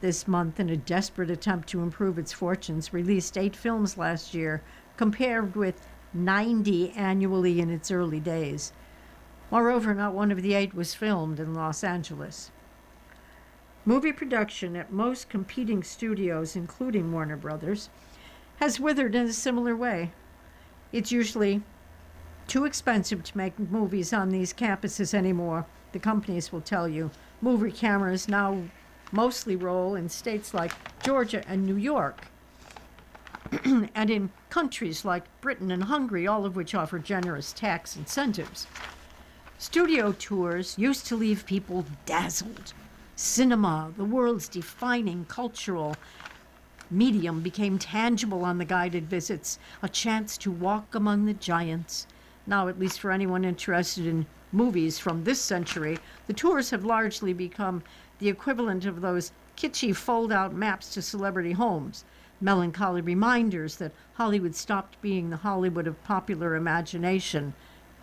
this month in a desperate attempt to improve its fortunes, released 8 films last year, compared with 90 annually in its early days. Moreover, not one of the 8 was filmed in Los Angeles. Movie production at most competing studios, including Warner Brothers, has withered in a similar way. It's usually too expensive to make movies on these campuses anymore, the companies will tell you. Movie cameras now mostly roll in states like Georgia and New York, and in countries like Britain and Hungary, all of which offer generous tax incentives. Studio tours used to leave people dazzled. Cinema, the world's defining cultural medium, became tangible on the guided visits, a chance to walk among the giants. Now, at least for anyone interested in movies from this century, the tours have largely become the equivalent of those kitschy fold-out maps to celebrity homes, melancholy reminders that Hollywood stopped being the Hollywood of popular imagination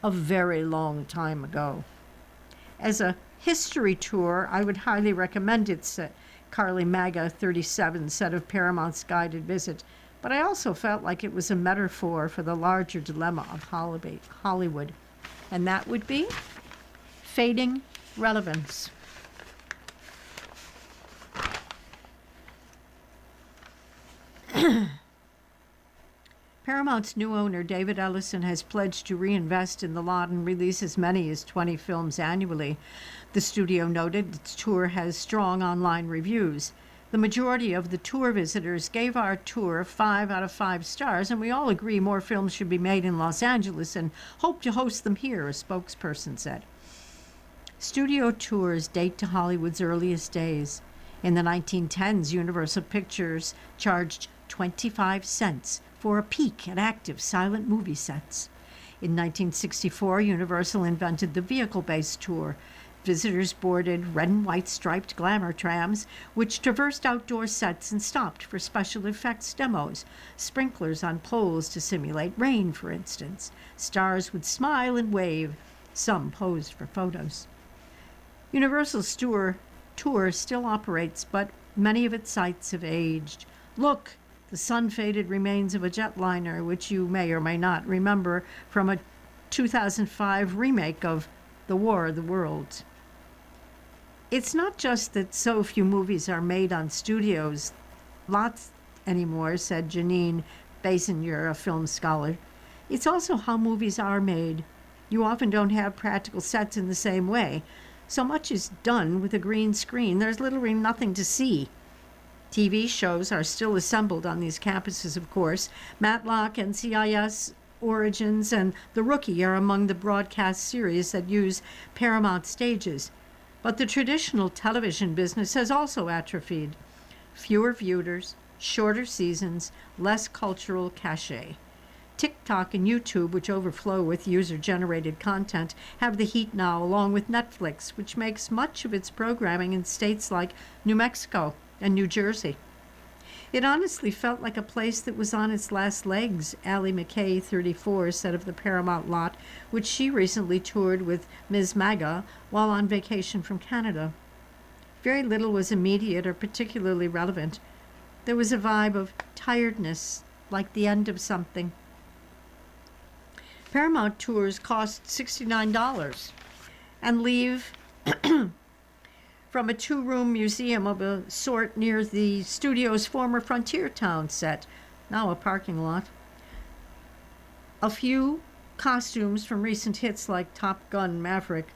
a very long time ago. As a history tour, I would highly recommend its Carly Maga 37 set of Paramount's guided visit, but I also felt like it was a metaphor for the larger dilemma of Hollywood, and that would be fading relevance. Paramount's new owner, David Ellison, has pledged to reinvest in the lot and release as many as 20 films annually. The studio noted its tour has strong online reviews. The majority of the tour visitors gave our tour 5 out of 5 stars, and we all agree more films should be made in Los Angeles and hope to host them here, a spokesperson said. Studio tours date to Hollywood's earliest days. In the 1910s, Universal Pictures charged 25 cents for a peek at active silent movie sets. In 1964, Universal invented the vehicle-based tour. Visitors boarded red and white striped glamour trams, which traversed outdoor sets and stopped for special effects demos. Sprinklers on poles to simulate rain, for instance. Stars would smile and wave. Some posed for photos. Universal's tour still operates, but many of its sites have aged. Look, the sun-faded remains of a jetliner, which you may or may not remember from a 2005 remake of The War of the Worlds. It's not just that so few movies are made on studios lots anymore, said Janine Basinier, a film scholar. It's also how movies are made. You often don't have practical sets in the same way. So much is done with a green screen, there's literally nothing to see. TV shows are still assembled on these campuses, of course. Matlock, NCIS, Origins, and The Rookie are among the broadcast series that use Paramount stages. But the traditional television business has also atrophied. Fewer viewers, shorter seasons, less cultural cachet. TikTok and YouTube, which overflow with user-generated content, have the heat now, along with Netflix, which makes much of its programming in states like New Mexico and New Jersey. It honestly felt like a place that was on its last legs, Allie McKay, 34, said of the Paramount lot, which she recently toured with Ms. Maga while on vacation from Canada. Very little was immediate or particularly relevant. There was a vibe of tiredness, like the end of something. Paramount tours cost $69 and leave from a 2-room museum of a sort near the studio's former Frontier Town set, now a parking lot. A few costumes from recent hits like Top Gun Maverick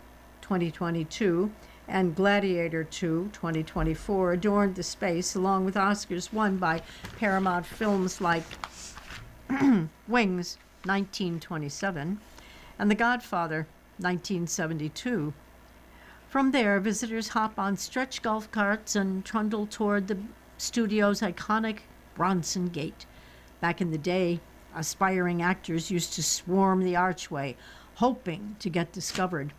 2022 and Gladiator 2 2024 adorned the space, along with Oscars won by Paramount films like Wings 1927, and The Godfather, 1972. From there, visitors hop on stretch golf carts and trundle toward the studio's iconic Bronson Gate. Back in the day, aspiring actors used to swarm the archway, hoping to get discovered.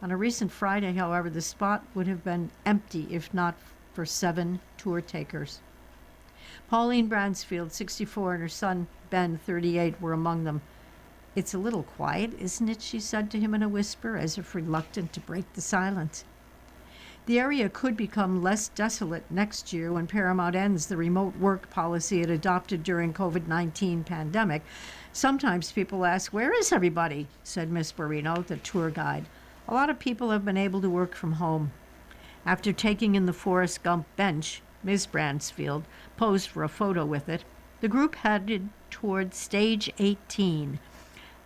On a recent Friday, however, the spot would have been empty if not for 7 tour takers. Pauline Bransfield, 64, and her son, Ben, 38, were among them. "It's a little quiet, isn't it?" she said to him in a whisper, as if reluctant to break the silence. The area could become less desolate next year when Paramount ends the remote work policy it adopted during COVID-19 pandemic. "Sometimes people ask, 'Where is everybody?'" said Miss Barino, the tour guide. "A lot of people have been able to work from home." After taking in the Forrest Gump bench, Ms. Bransfield posed for a photo with it. The group headed toward Stage 18.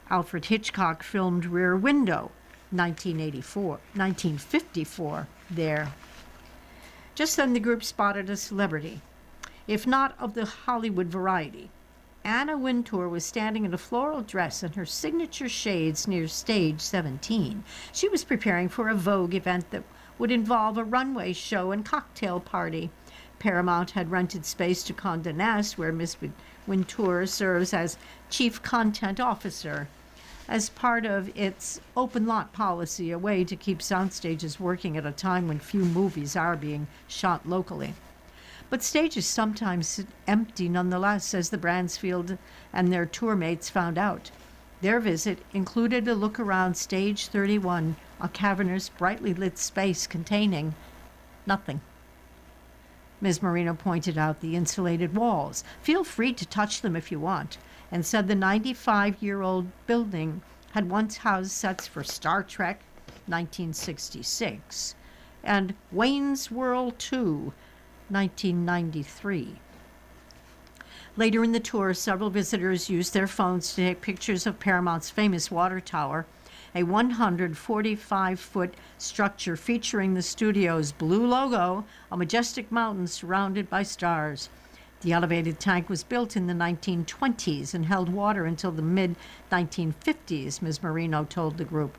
Alfred Hitchcock filmed Rear Window, 1954, there. Just then the group spotted a celebrity, if not of the Hollywood variety. Anna Wintour was standing in a floral dress and her signature shades near Stage 17. She was preparing for a Vogue event that would involve a runway show and cocktail party. Paramount had rented space to Condé Nast, where Miss Wintour serves as Chief Content Officer, as part of its open lot policy, a way to keep soundstages working at a time when few movies are being shot locally. But stages sometimes sit empty nonetheless, as the Bransfield and their tour mates found out. Their visit included a look around Stage 31, a cavernous, brightly lit space containing nothing. Ms. Marino pointed out the insulated walls. "Feel free to touch them if you want," and said the 95-year-old building had once housed sets for Star Trek, 1966, and Wayne's World 2, 1993. Later in the tour, several visitors used their phones to take pictures of Paramount's famous water tower. a 145-foot structure featuring the studio's blue logo, a majestic mountain surrounded by stars. The elevated tank was built in the 1920s and held water until the mid-1950s, Ms. Marino told the group.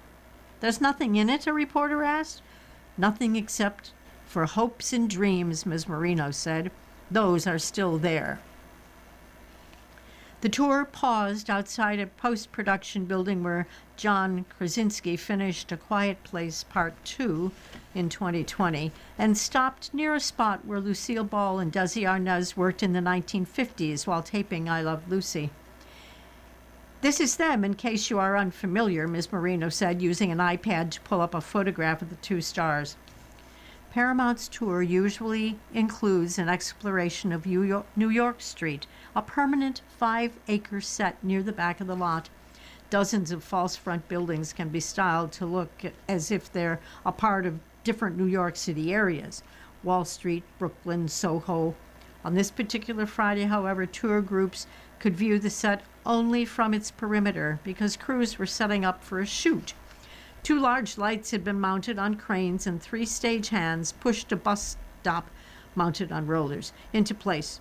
There's nothing in it, a reporter asked. Nothing except for hopes and dreams, Ms. Marino said. Those are still there. The tour paused outside a post-production building where John Krasinski finished A Quiet Place Part 2 in 2020 and stopped near a spot where Lucille Ball and Desi Arnaz worked in the 1950s while taping I Love Lucy. This is them, in case you are unfamiliar, Ms. Marino said, using an iPad to pull up a photograph of the two stars. Paramount's tour usually includes an exploration of New York Street, a permanent 5-acre set near the back of the lot. Dozens of false front buildings can be styled to look as if they're a part of different New York City areas: Wall Street, Brooklyn, Soho. On this particular Friday, however, tour groups could view the set only from its perimeter because crews were setting up for a shoot. 2 large lights had been mounted on cranes, and 3 stagehands pushed a bus stop mounted on rollers into place.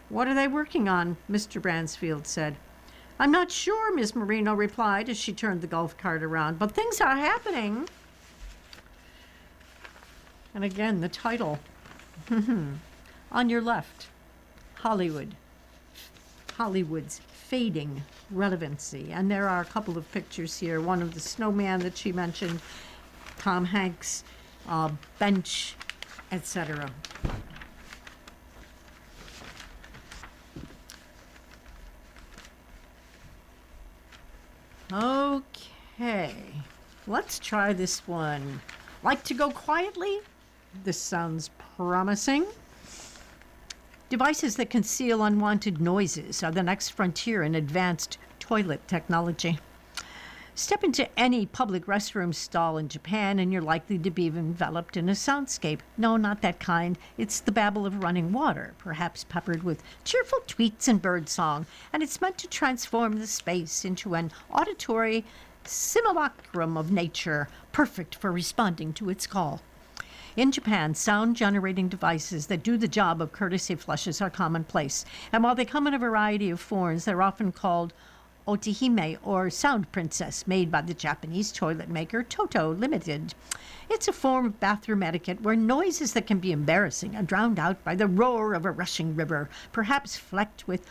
What are they working on? Mr. Bransfield said. I'm not sure, Ms. Marino replied as she turned the golf cart around, but things are happening. And again, the title. On your left, Hollywood. Hollywood's fading relevancy. And there are a couple of pictures here. One of the snowman that she mentioned, Tom Hanks, bench, etc. Okay, let's try this one. Like to go quietly? This sounds promising. Devices that conceal unwanted noises are the next frontier in advanced toilet technology. Step into any public restroom stall in Japan and you're likely to be enveloped in a soundscape. No, not that kind. It's the babble of running water, perhaps peppered with cheerful tweets and birdsong, and it's meant to transform the space into an auditory simulacrum of nature, perfect for responding to its call. In Japan, sound-generating devices that do the job of courtesy flushes are commonplace, and while they come in a variety of forms, they're often called Otihime, or Sound Princess, made by the Japanese toilet maker Toto Limited. It's a form of bathroom etiquette where noises that can be embarrassing are drowned out by the roar of a rushing river, perhaps flecked with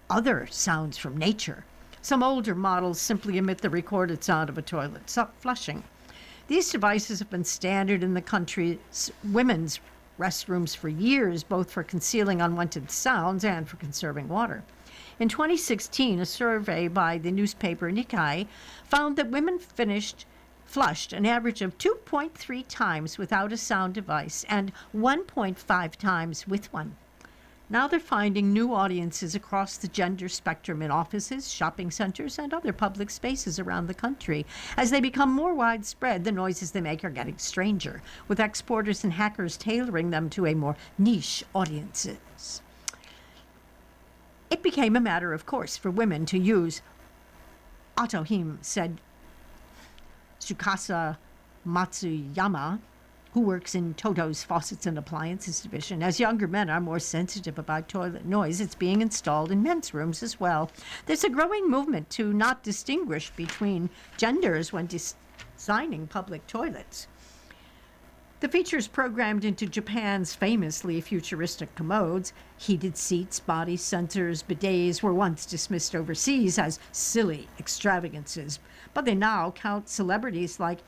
other sounds from nature. Some older models simply emit the recorded sound of a toilet flushing. These devices have been standard in the country's women's restrooms for years, both for concealing unwanted sounds and for conserving water. In 2016, a survey by the newspaper Nikkei found that women flushed an average of 2.3 times without a sound device and 1.5 times with one. Now they're finding new audiences across the gender spectrum in offices, shopping centers, and other public spaces around the country. As they become more widespread, the noises they make are getting stranger, with exporters and hackers tailoring them to a more niche audiences. It became a matter of course for women to use Otohime, said Tsukasa Matsuyama, who works in Toto's Faucets and Appliances division. As younger men are more sensitive about toilet noise, it's being installed in men's rooms as well. There's a growing movement to not distinguish between genders when designing public toilets. The features programmed into Japan's famously futuristic commodes, heated seats, body sensors, bidets, were once dismissed overseas as silly extravagances, but they now count celebrities like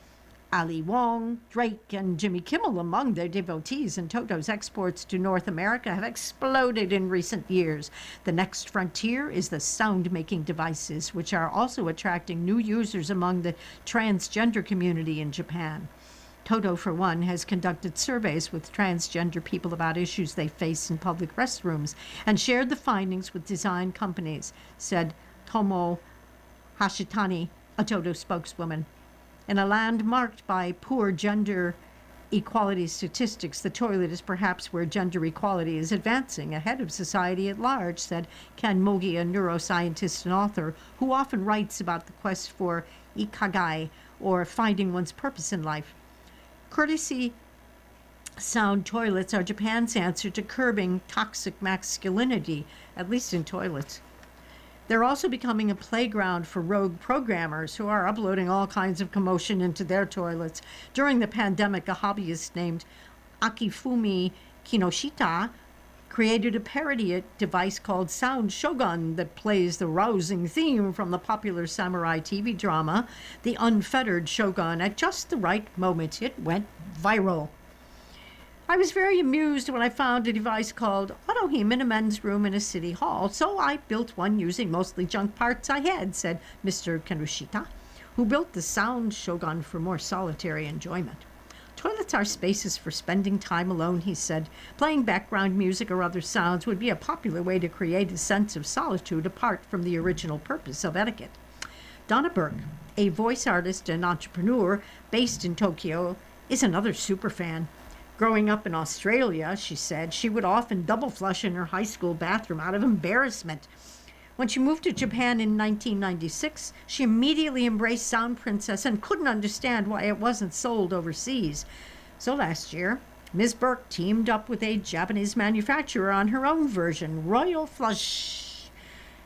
Ali Wong, Drake, and Jimmy Kimmel among their devotees, and Toto's exports to North America have exploded in recent years. The next frontier is the sound-making devices, which are also attracting new users among the transgender community in Japan. Toto, for one, has conducted surveys with transgender people about issues they face in public restrooms and shared the findings with design companies, said Tomo Hashitani, a Toto spokeswoman. In a land marked by poor gender equality statistics, the toilet is perhaps where gender equality is advancing ahead of society at large, said Ken Mogi, a neuroscientist and author who often writes about the quest for ikigai, or finding one's purpose in life. Courtesy sound toilets are Japan's answer to curbing toxic masculinity, at least in toilets. They're also becoming a playground for rogue programmers who are uploading all kinds of commotion into their toilets. During the pandemic, a hobbyist named Akifumi Kinoshita created a parody device called Sound Shogun that plays the rousing theme from the popular samurai TV drama, The Unfettered Shogun. At just the right moment, it went viral. I was very amused when I found a device called Autoheme in a men's room in a city hall, so I built one using mostly junk parts I had, said Mr. Kinoshita, who built the Sound Shogun for more solitary enjoyment. Toilets are spaces for spending time alone, he said. Playing background music or other sounds would be a popular way to create a sense of solitude apart from the original purpose of etiquette. Donna Burke, a voice artist and entrepreneur based in Tokyo, is another superfan. Growing up in Australia, she said, she would often double flush in her high school bathroom out of embarrassment. When she moved to Japan in 1996, she immediately embraced Sound Princess and couldn't understand why it wasn't sold overseas. So last year, Ms. Burke teamed up with a Japanese manufacturer on her own version, Royal Flush,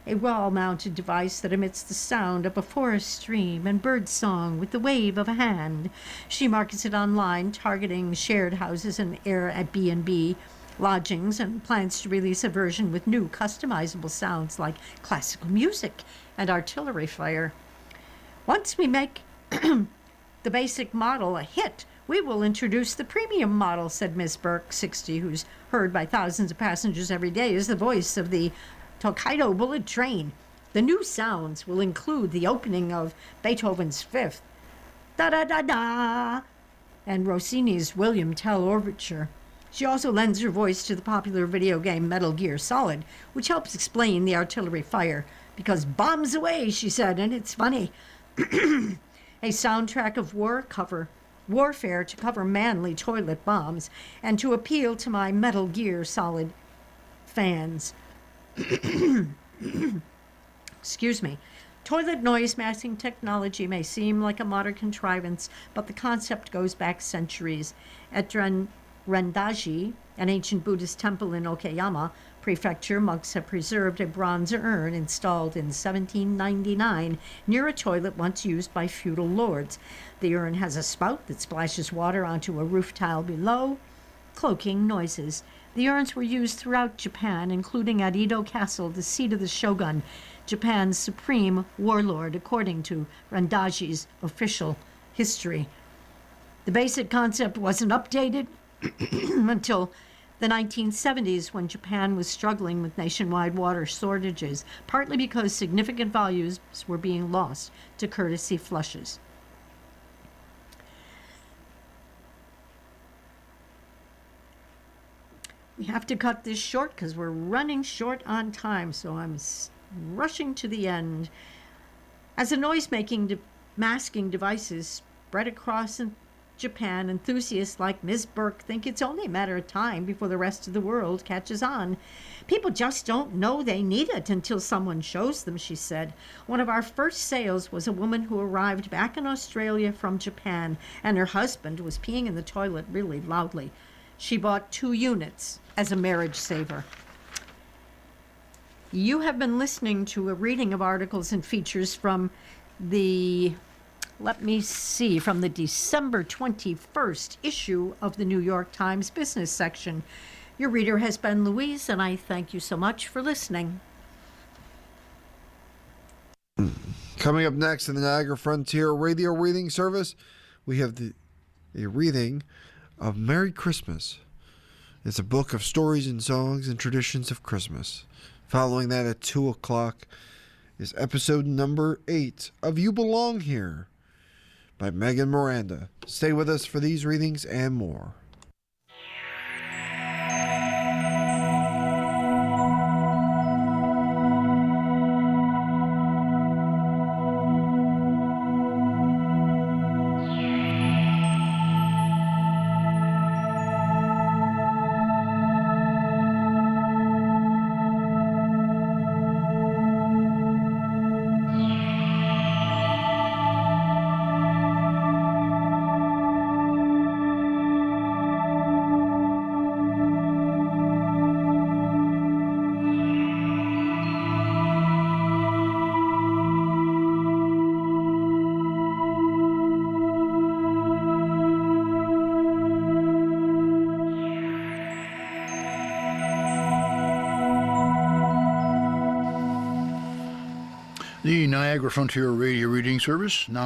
a wall-mounted device that emits the sound of a forest stream and bird song with the wave of a hand. She markets it online, targeting shared houses and Airbnb lodgings, and plans to release a version with new customizable sounds like classical music and artillery fire. Once we make the basic model a hit, we will introduce the premium model, said Ms. Burke, 60, who's heard by thousands of passengers every day as the voice of the Tokaido Bullet Train. The new sounds will include the opening of Beethoven's Fifth, da-da-da-da, and Rossini's William Tell Overture. She also lends her voice to the popular video game Metal Gear Solid, which helps explain the artillery fire. Because bombs away, she said, and it's funny. A soundtrack of warfare to cover manly toilet bombs and to appeal to my Metal Gear Solid fans. Excuse me. Toilet noise masking technology may seem like a modern contrivance, but the concept goes back centuries. At Rendaji, an ancient Buddhist temple in Okayama Prefecture, monks have preserved a bronze urn installed in 1799 near a toilet once used by feudal lords. The urn has a spout that splashes water onto a roof tile below, cloaking noises. The urns were used throughout Japan, including at Edo Castle, the seat of the shogun, Japan's supreme warlord, according to Rendaji's official history. The basic concept wasn't updated until the 1970s, when Japan was struggling with nationwide water shortages, partly because significant volumes were being lost to courtesy flushes. We have to cut this short because we're running short on time, so I'm rushing to the end. As the noise-making masking devices spread across Japan, enthusiasts like Ms. Burke think it's only a matter of time before the rest of the world catches on. People just don't know they need it until someone shows them, she said. One of our first sales was a woman who arrived back in Australia from Japan, and her husband was peeing in the toilet really loudly. She bought 2 units as a marriage saver. You have been listening to a reading of articles and features from the December 21st issue of the New York Times business section. Your reader has been Louise, and I thank you so much for listening. Coming up next in the Niagara Frontier Radio Reading Service, we have a reading of Merry Christmas. It's a book of stories and songs and traditions of Christmas. Following that at 2 o'clock is episode number 8 of You Belong Here by Megan Miranda. Stay with us for these readings and more. Niagara Frontier Radio Reading Service, now